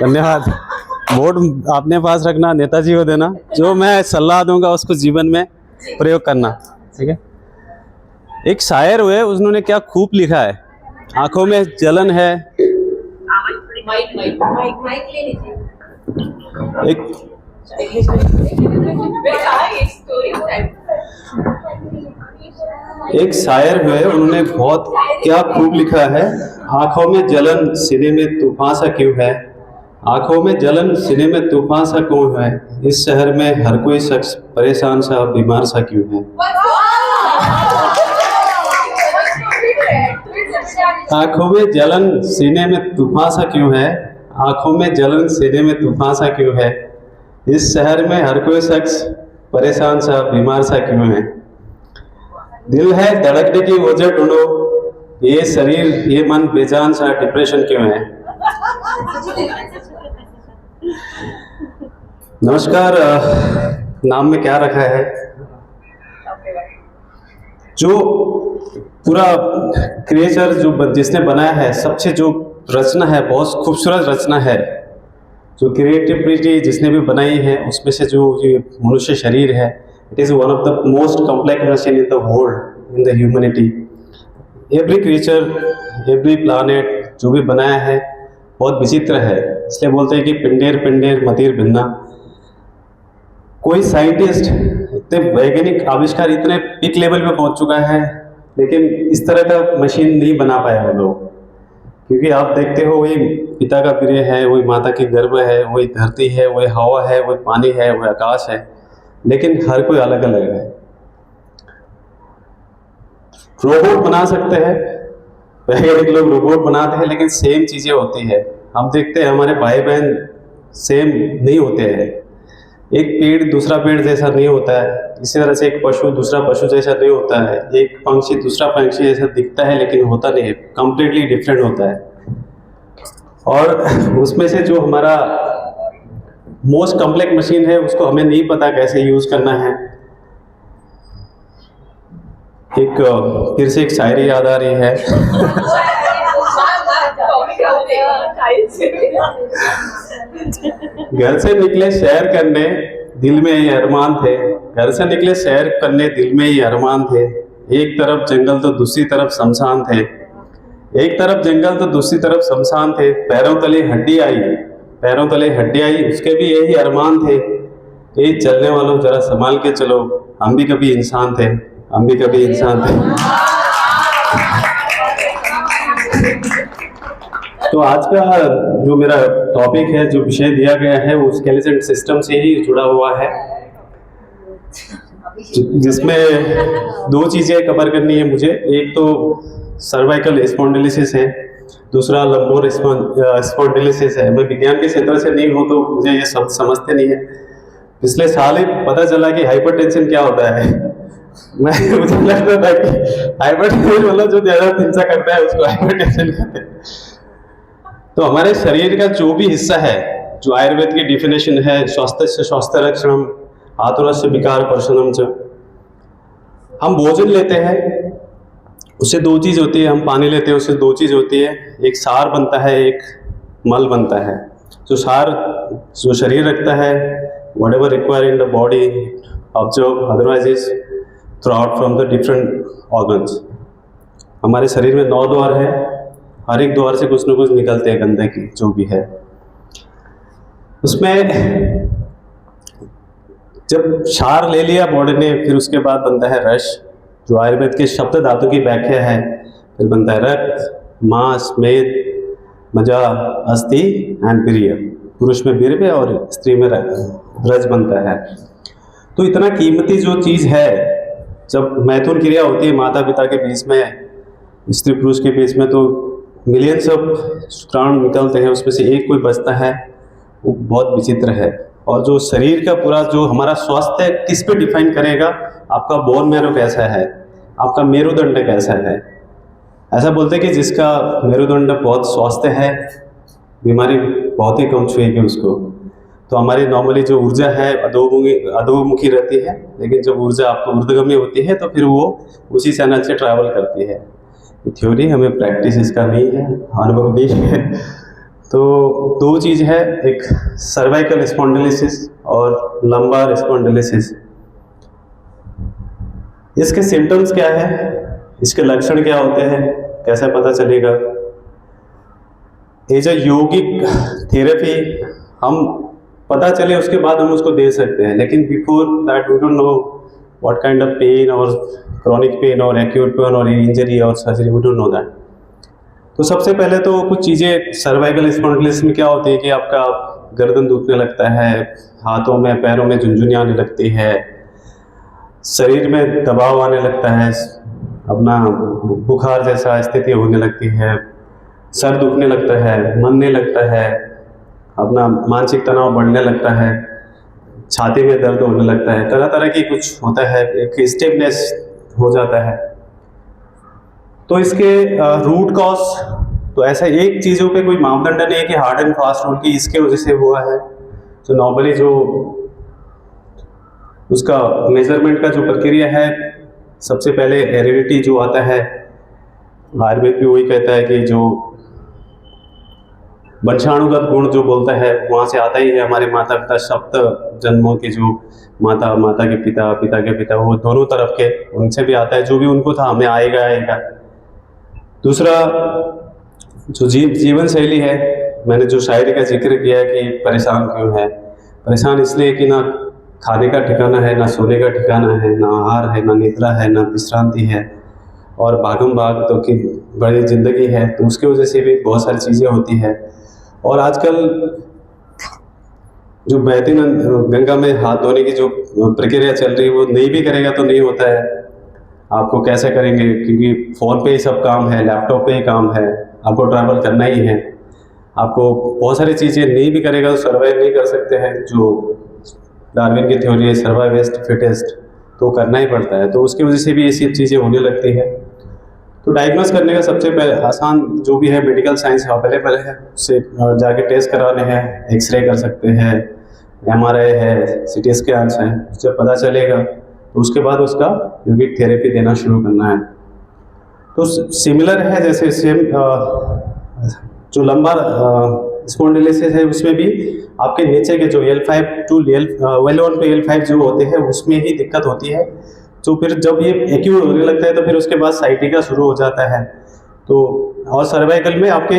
धन्यवाद। वोट अपने पास रखना, नेताजी को देना, जो मैं सलाह दूंगा उसको जीवन में प्रयोग करना, ठीक है। एक शायर हुए, उन्होंने क्या खूब लिखा है, आंखों में जलन है, एक शायर हुए, उन्होंने बहुत क्या खूब लिखा है, आंखों में जलन सीने में तूफान सा क्यों है, आंखों में जलन सीने में तूफान सा क्यों है, इस शहर में हर कोई शख्स परेशान सा बीमार सा क्यों है। आंखों में जलन सीने में तूफान सा क्यों है, आंखों में जलन सीने में तूफान सा क्यों है, इस शहर में हर कोई शख्स परेशान सा बीमार सा क्यों है। दिल है धड़कने की वजह ढूंढो, ये शरीर ये मन बेजान सा डिप्रेशन क्यों है। नमस्कार। नाम में क्या रखा है, जो पूरा क्रिएचर जो जिसने बनाया है, सबसे जो रचना है बहुत खूबसूरत रचना है, जो क्रिएटिविटी जिसने भी बनाई है, उसमें से जो ये मनुष्य शरीर है, it is one of the most complex machine in the world, in the humanity. Every creature, every planet जो भी बनाया है बहुत विचित्र है, इसलिए बोलते हैं कि पिंडेर पिंडेर मतिर भिन्ना। कोई साइंटिस्ट इतने वैज्ञानिक आविष्कार इतने पीक लेवल पे पहुंच चुका है, लेकिन इस तरह का मशीन नहीं बना पाया वो लोग, क्योंकि आप देखते हो वही पिता का प्रिय है, वही माता की गर्भ है, वही धरती है, वही हवा है, वही पानी है, वही आकाश है, लेकिन हर कोई अलग अलग है। रोबोट बना सकते हैं, वैज्ञानिक लोग रोबोट बनाते हैं, लेकिन सेम चीजें होती है। हम देखते हैं हमारे भाई बहन सेम नहीं होते हैं, एक पेड़ दूसरा पेड़ जैसा नहीं होता है, इसी तरह से एक पशु दूसरा पशु जैसा नहीं होता है, एक पंछी दूसरा पंछी जैसा दिखता है लेकिन होता नहीं है, कंप्लीटली डिफरेंट होता है। और उसमें से जो हमारा मोस्ट कॉम्प्लेक्स मशीन है, उसको हमें नहीं पता कैसे यूज करना है। एक फिर से एक शायरी याद आ रही है। घर से निकले सैर करने दिल में ये अरमान थे, घर से निकले सैर करने दिल में ये अरमान थे, एक तरफ जंगल तो दूसरी तरफ शमशान थे, एक तरफ जंगल तो दूसरी तरफ शमशान थे, पैरों तले हड्डी आई, पैरों तले हड्डी आई, उसके भी यही अरमान थे, ये चलने वालों जरा संभाल के चलो, हम भी कभी इंसान थे, हम भी कभी इंसान थे। तो आज का जो मेरा टॉपिक है, जो विषय दिया गया है, वो स्केलेटन सिस्टम से ही जुड़ा हुआ है, जिसमें दो चीज़ें कवर करनी है मुझे। एक तो सर्वाइकल स्पॉन्डिलिसिस है, दूसरा लंबोर स्पॉन्डिलिसिस है। मैं विज्ञान के क्षेत्र से नहीं हूँ तो मुझे ये सब समझते नहीं है। पिछले साल ही पता चला कि हाइपरटेंशन क्या होता है। मुझे लगता था कि हाइपरटेंशन मतलब जो ज़्यादा हिंसा करता है उसको हाइपरटेंशन कहते हैं। तो हमारे शरीर का जो भी हिस्सा है, जो आयुर्वेद की डिफिनेशन है, स्वास्थ्य से स्वास्थ्य रक्षणम आतुरस्य विकार पर्शनम च, हम भोजन लेते हैं उससे दो चीज़ होती है, हम पानी लेते हैं उससे दो चीज़ होती है, एक सार बनता है, एक मल बनता है। जो सार जो शरीर रखता है, what ever require in the body observe otherwise is through out from the different organs. हमारे शरीर में 9 द्वार है, हर एक द्वार से कुछ न कुछ निकलते हैं गंदगी जो भी है। उसमें जब क्षार ले लिया बॉडी ने, फिर उसके बाद बनता है रस, जो आयुर्वेद के शब्द धातु की व्याख्या है। फिर बनता है रक्त, मांस, मेद, मज्जा, अस्थि एंड वीर्य। पुरुष में वीर्य और स्त्री में रज बनता है। तो इतना कीमती जो चीज़ है, जब मैथुन क्रिया होती है माता पिता के बीच में, स्त्री पुरुष के बीच में, तो मिलियंस ऑफ शुक्राणु निकलते हैं, उसमें से एक कोई बचता है, वो बहुत विचित्र है। और जो शरीर का पूरा जो हमारा स्वास्थ्य है, किस पे डिफाइन करेगा, आपका बोन मैरो कैसा है, आपका मेरुदंड कैसा है। ऐसा बोलते हैं कि जिसका मेरुदंड बहुत स्वास्थ्य है, बीमारी बहुत ही कम छुएगी उसको। तो हमारी नॉर्मली जो ऊर्जा है अधोमुखी रहती है, लेकिन जब ऊर्जा आपको ऊर्ध्वगामी होती है तो फिर वो उसी चैनल से ट्रैवल करती है। थ्योरी, हमें प्रैक्टिस इसका नहीं है, अनुभव नहीं है। तो दो चीज़ है, एक सर्वाइकल स्पॉन्डिलोसिस और लंबार स्पॉन्डिलोसिस। इसके सिम्टम्स क्या है, इसके लक्षण क्या होते हैं, कैसे पता चलेगा? एज अ योगिक थेरेपी हम पता चले उसके बाद हम उसको दे सकते हैं, लेकिन before that we don't know what kind of pain और क्रॉनिक पेन और एक्यूट पेन और इंजरी और surgery, we don't know that. तो सबसे पहले तो कुछ चीज़ें सर्वाइकल स्पॉन्डिलोसिस में क्या होती है कि आपका गर्दन दुखने लगता है, हाथों में पैरों में झुनझुनी आने लगती है, शरीर में दबाव आने लगता है, अपना बुखार जैसा स्थिति होने लगती है, सर दुखने लगता है, मनने लगता है, अपना मानसिक तनाव बढ़ने लगता है, छाती में दर्द होने लगता है, तरह तरह की कुछ होता है, एक स्टिफनेस हो जाता है। तो इसके रूट कॉज तो ऐसा एक चीज़ों पे कोई मापदंड नहीं है कि हार्ड एंड फास्ट रूल की इसके वजह से हुआ है। तो नॉर्मली जो उसका मेजरमेंट का जो प्रक्रिया है, सबसे पहले हेरिडिटी जो आता है, आयुर्वेद भी वही कहता है कि जो वंशाणुगत गुण जो बोलता है वहाँ से आता ही है। हमारे माता पिता सप्त जन्मों के जो माता, माता के पिता, पिता के पिता, वो दोनों तरफ के, उनसे भी आता है, जो भी उनको था हमें आएगा आएगा। दूसरा जो जीवन शैली है, मैंने जो शायरी का जिक्र किया कि परेशान क्यों है, परेशान इसलिए कि ना खाने का ठिकाना है, ना सोने का ठिकाना है, ना आहार है, ना निद्रा है, ना विश्रांति है, और भागम भाग तो की बड़ी ज़िंदगी है, तो उसकी वजह से भी बहुत सारी चीज़ें होती है। और आजकल जो बहती गंगा में हाथ धोने की जो प्रक्रिया चल रही है, वो नहीं भी करेगा तो नहीं होता है। आपको कैसे करेंगे, क्योंकि फ़ोन पे ही सब काम है, लैपटॉप पे ही काम है, आपको ट्रैवल करना ही है, आपको बहुत सारी चीज़ें नहीं भी करेगा तो सर्वाइव नहीं कर सकते हैं। जो डार्विन की थ्योरी है, सर्वाइवेस्ट फिटेस्ट, तो करना ही पड़ता है। तो उसकी वजह से भी ये सब चीज़ें होने लगती है। तो डायग्नोस करने का सबसे पहले आसान जो भी है मेडिकल साइंस अवेलेबल है, उससे जाके टेस्ट कराने हैं, एक्सरे कर सकते हैं, MRI है, CT स्कैन्स हैं, उससे पता चलेगा। तो उसके बाद उसका योगिक थेरेपी देना शुरू करना है। तो सिमिलर है, जैसे सेम जो लंबार स्पॉन्डिलोसिस है उसमें भी आपके नीचे के जो L5 to L1 to L5 जो होते हैं उसमें ही दिक्कत होती है। तो फिर जब ये एक्यूट होने लगता है तो फिर उसके बाद साइटिका शुरू हो जाता है। तो और सर्वाइकल में आपके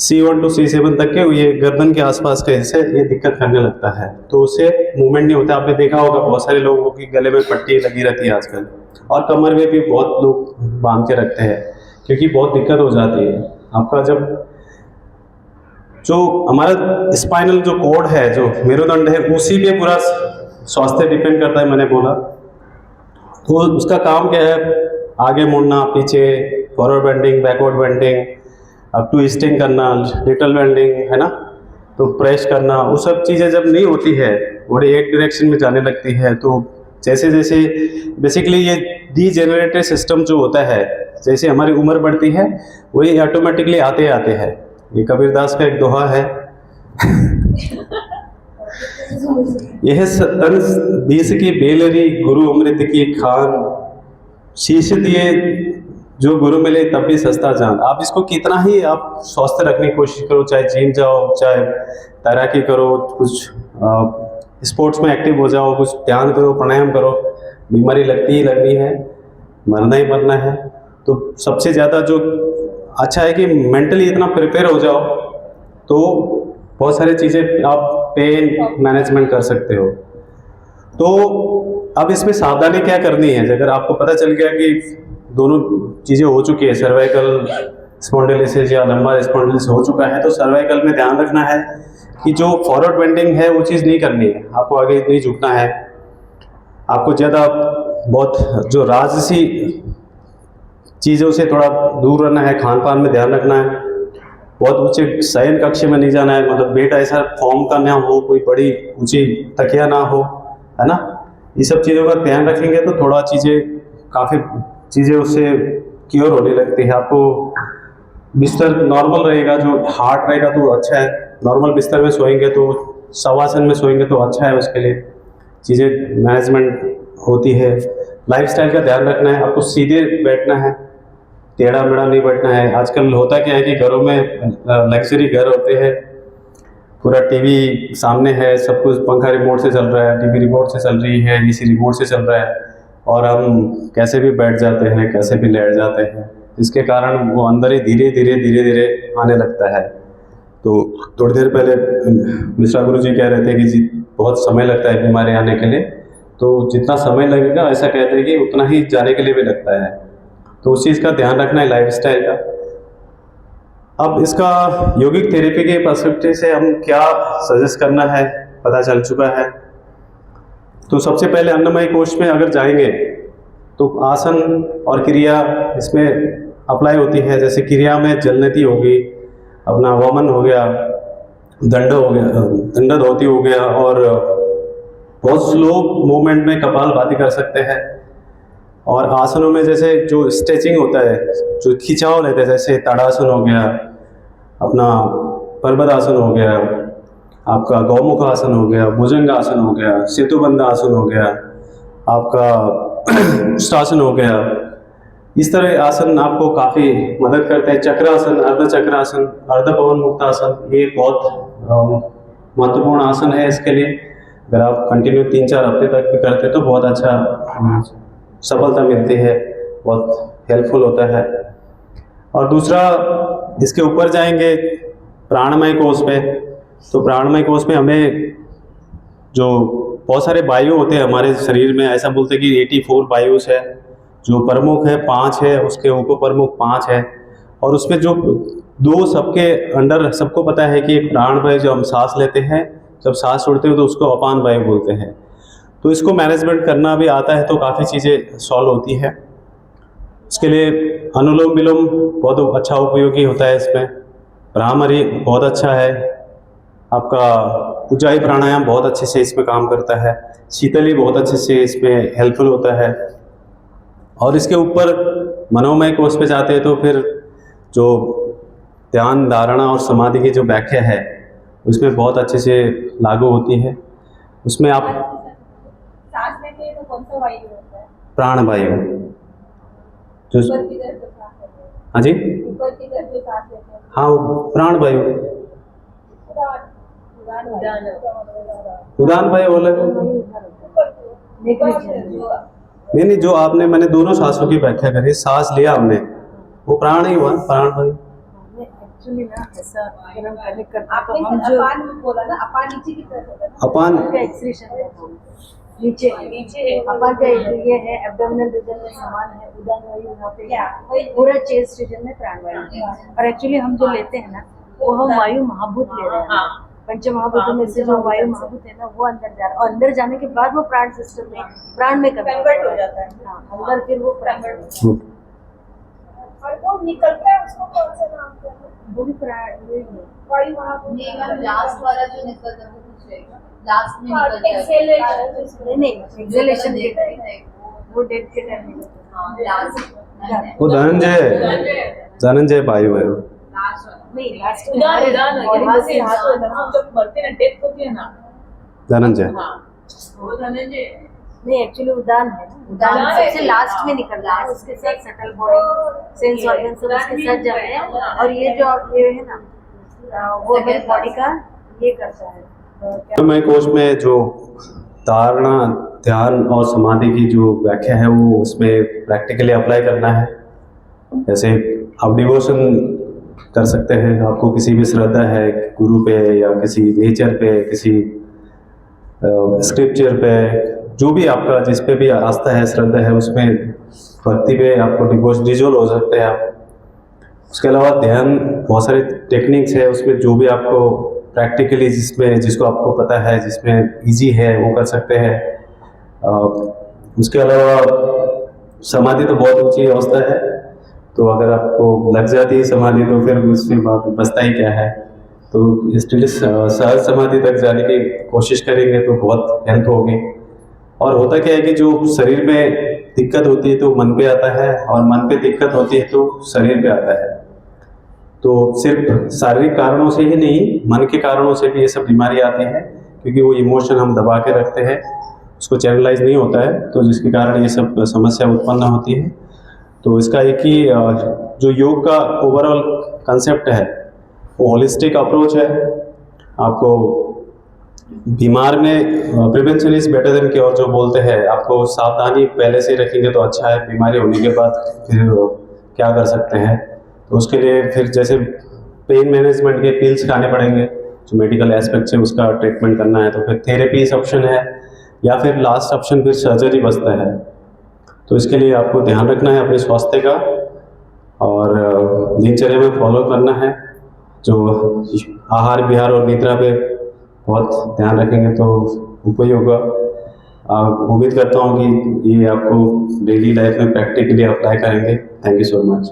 C1 टू C7 तक के ये गर्दन के आसपास के हिस्से ये दिक्कत करने लगता है, तो उससे मूवमेंट नहीं होता। आपने देखा होगा बहुत सारे लोगों की गले में पट्टी लगी रहती है आजकल, और कमर में भी बहुत लोग बांध के रखते हैं, क्योंकि बहुत दिक्कत हो जाती है। आपका जब जो हमारा स्पाइनल जो कॉर्ड है, जो मेरुदंड है, उसी पे पूरा स्वास्थ्य डिपेंड करता है, मैंने बोला। तो उसका काम क्या है, आगे मुड़ना, पीछे, फॉरवर्ड बेंडिंग, बैकवर्ड बेंडिंग, अब ट्विस्टिंग करना, लिटल बेंडिंग, है ना, तो प्रेस करना, वो सब चीज़ें जब नहीं होती है, बॉडी एक डायरेक्शन में जाने लगती है। तो जैसे जैसे बेसिकली ये डीजेनरेटिव सिस्टम जो होता है, जैसे हमारी उम्र बढ़ती है वही ऑटोमेटिकली आते आते हैं। ये कबीरदास का एक दोहा है यह तन 20 की बेलरी, गुरु अमृत की खान, शीश दिए जो गुरु मिले तब भी सस्ता जान। आप इसको कितना ही आप स्वस्थ रखने की कोशिश करो, चाहे जिम जाओ, चाहे तैराकी करो, कुछ स्पोर्ट्स में एक्टिव हो जाओ, कुछ ध्यान करो, प्राणायाम करो, बीमारी लगती ही लगनी है, मरना ही मरना है। तो सबसे ज़्यादा जो अच्छा है कि मेंटली इतना प्रिपेयर हो जाओ, तो बहुत सारी चीज़ें आप पेन मैनेजमेंट कर सकते हो। तो अब इसमें सावधानी क्या करनी है, अगर आपको पता चल गया कि दोनों चीज़ें हो चुकी है, सर्वाइकल स्पॉन्डिलोसिस या लंबार स्पॉन्डिलोसिस हो चुका है, तो सर्वाइकल में ध्यान रखना है कि जो फॉरवर्ड बेंडिंग है वो चीज़ नहीं करनी है, आपको आगे नहीं झुकना है। आपको ज़्यादा बहुत जो राजसी चीज़ों से थोड़ा दूर रहना है, खान पान में ध्यान रखना है, बहुत ऊंचे शयन कक्ष में नहीं जाना है, मतलब बेड ऐसा फॉर्म का ना हो, कोई बड़ी ऊंची तकिया ना हो, है ना। ये सब चीज़ों का ध्यान रखेंगे तो थोड़ा चीज़ें, काफ़ी चीज़ें उससे क्योर होने लगती है। आपको बिस्तर नॉर्मल रहेगा, जो हार्ड रहेगा तो अच्छा है, नॉर्मल बिस्तर में सोएंगे तो, शवासन में सोएंगे तो अच्छा है, उसके लिए चीज़ें मैनेजमेंट होती है। लाइफस्टाइल का ध्यान रखना है, आपको सीधे बैठना है, टेढ़ा मेढ़ा नहीं बैठना है। आजकल होता क्या है कि घरों में लग्जरी घर होते हैं, पूरा टीवी सामने है, सब कुछ पंखा रिमोट से चल रहा है, टीवी रिमोट से चल रही है, एसी रिमोट से चल रहा है, और हम कैसे भी बैठ जाते हैं, कैसे भी लेट जाते हैं, इसके कारण वो अंदर ही धीरे धीरे आने लगता है। तो थोड़ी देर पहले मिश्रा गुरु जी कह रहे थे कि जी बहुत समय लगता है बीमारी आने के लिए, तो जितना समय लगेगा ऐसा कहते हैं कि उतना ही जाने के लिए भी लगता है। तो उस चीज़ का ध्यान रखना है लाइफस्टाइल का। अब इसका योगिक थेरेपी के पर्सपेक्टिव से हम क्या सजेस्ट करना है पता चल चुका है। तो सबसे पहले अन्नमय कोश में अगर जाएंगे तो आसन और क्रिया इसमें अप्लाई होती है। जैसे क्रिया में जलनेति होगी, अपना वमन हो गया, दंड हो गया, दंड धोती हो गया, और बहुत स्लो मूवमेंट में कपालभाति कर सकते हैं। और आसनों में जैसे जो स्ट्रेचिंग होता है, जो खिंचाव लेते हैं, जैसे ताड़ासन हो गया, अपना पर्वत आसन हो गया, आपका गौमुख आसन हो गया, भुजंग आसन हो गया, सेतुबंध आसन हो गया, आपका शासन हो गया। इस तरह आसन आपको काफ़ी मदद करते हैं। चक्रासन, अर्ध चक्रासन, अर्ध पवन मुक्त आसन, ये बहुत महत्वपूर्ण आसन है इसके लिए। अगर आप कंटिन्यू 3-4 हफ्ते तक भी करते तो बहुत अच्छा सफलता मिलती है, बहुत हेल्पफुल होता है। और दूसरा, इसके ऊपर जाएंगे प्राणमय कोश पे, तो प्राणमय कोश में हमें जो बहुत सारे वायु होते हैं हमारे शरीर में, ऐसा बोलते हैं कि 84 वायुस है। जो प्रमुख है 5 है, उसके उप प्रमुख 5 है, और उसमें जो 2 सबके अंडर सबको पता है कि एक प्राण वायु जो हम सांस लेते हैं, जब सांस छोड़ते हैं तो उसको अपान वायु बोलते हैं। तो इसको मैनेजमेंट करना भी आता है तो काफ़ी चीज़ें सॉल्व होती है। इसके लिए अनुलोम विलोम बहुत अच्छा उपयोगी होता है। इसमें भ्रामरी बहुत अच्छा है, आपका उज्जाई प्राणायाम बहुत अच्छे से इसमें काम करता है, शीतली बहुत अच्छे से इसमें हेल्पफुल होता है। और इसके ऊपर मनोमय कोश पे जाते हैं तो फिर जो ध्यान, धारणा और समाधि की जो व्याख्या है उसमें बहुत अच्छे से लागू होती है। उसमें आप सांस लेते हैं तो कौन सा वायु होता है? प्राण वायु, जो ऊपर की तरफ जो सांस लेते हैं। हाँ जी, ऊपर की तरफ जो सांस लेते हैं। हाँ वो प्राण वायु, उदान वायु बोले। नहीं, जो आपने, मैंने दोनों सांसों की व्याख्या करी, सांस लिया हमने, वो प्राण ही हुआ, प्राण वायु। एक्चुअली ना ऐसा अगर हम कनेक्ट करते हैं आपने तो हम जो अपान बोला ना, अपान नीचे की तरफ होता है ना? अपान का एक्सक्रीशन है नीचे नीचे अपान का ये है एब्डोमिनल रीजन में समान है, उदान वायु यहाँ पे क्या? है, पूरा चेस्ट रीजन में प्राण वायु है। और एक्चुअली हम जो लेते हैं ना वो हम वायु महाभूत ले रहे हैं। पंच महाभूतों में से जो वायु महाभूत है ना वो अंदर जा रहा है, और अंदर जाने के बाद वो प्राण सिस्टम में प्राण में कन्वर्ट हो जाता है। हाँ, अंदर फिर वो प्राण और वो निकलता है, उसको कौन सा नाम कहते हैं? वो भी प्राण यही है। वायु महाभूत। नहीं मैम, लास्ट वाला जो निकलता है वो कुछ रहेगा, लास्ट में हाँ, निकलता है। एक्सेलरेशन। नहीं एक्सेलेशन के टाइम टाइम वो डेथ के टाइम में हाँ लास्ट वो धनंजय वायु है। लास्ट वाला नहीं लास्ट में उदान हमारे उदान है, body यहाँ में से से हाथ होता है ना, जब मरते हैं ना, डेथ होती है ना। धनंजय, हाँ, वो धनंजय। नहीं एक्चुअली उदान है ना, उदान उदान है। सबसे लास्ट में निकलता है, उसके साथ सटल बॉडी सेंस ऑर्गन सब उसके साथ जाते हैं। और ये जो ये है ना वो हमारी बॉडी का ये करता है। मैं कोश में जो धारणा, ध्यान और समाधि की जो व्याख्या है वो उसमें प्रैक्टिकली अप्लाई करना है। जैसे आप डिवोशन कर सकते हैं, आपको किसी भी श्रद्धा है गुरु पे या किसी नेचर पे, किसी स्क्रिप्चर पे, जो भी आपका जिस पे भी आस्था है, श्रद्धा है, उसमें भक्ति पे आपको डिवोल हो सकते हैं आप। उसके अलावा ध्यान, बहुत सारे टेक्निक्स है उसमें, जो भी आपको प्रैक्टिकली जिसको आपको पता है, जिसमें इजी है वो कर सकते हैं। उसके अलावा समाधि तो बहुत ऊंची अवस्था है, तो अगर आपको लग जाती है समाधि तो फिर उसमें बात बचता ही क्या है। तो स्टिल सहज समाधि तक जाने की कोशिश करेंगे तो बहुत हेल्प होगी। और होता क्या है कि जो शरीर में दिक्कत होती है तो मन पे आता है, और मन पे दिक्कत होती है तो शरीर पे आता है। तो सिर्फ शारीरिक कारणों से ही नहीं, मन के कारणों से भी ये सब बीमारी आती है, क्योंकि वो इमोशन हम दबा के रखते हैं, उसको चैनलाइज नहीं होता है, तो जिसके कारण ये सब समस्या उत्पन्न होती है। तो इसका एक ही जो योग का ओवरऑल कंसेप्ट है वो होलिस्टिक अप्रोच है। आपको बीमार में prevention is better than cure जो बोलते हैं, आपको सावधानी पहले से रखेंगे तो अच्छा है, बीमारी होने के बाद फिर क्या कर सकते हैं। तो उसके लिए फिर जैसे पेन मैनेजमेंट के पिल्स खाने पड़ेंगे, जो मेडिकल एस्पेक्ट से उसका ट्रीटमेंट करना है, तो फिर थेरेपी इस ऑप्शन है, या फिर लास्ट ऑप्शन फिर सर्जरी बचता है। तो इसके लिए आपको ध्यान रखना है अपने स्वास्थ्य का और दिनचर्या में फॉलो करना है, जो आहार विहार और निद्रा पे बहुत ध्यान रखेंगे तो उपयोगी होगा। उम्मीद करता हूँ कि ये आपको डेली लाइफ में प्रैक्टिकली अप्लाई करेंगे। Thank you so much.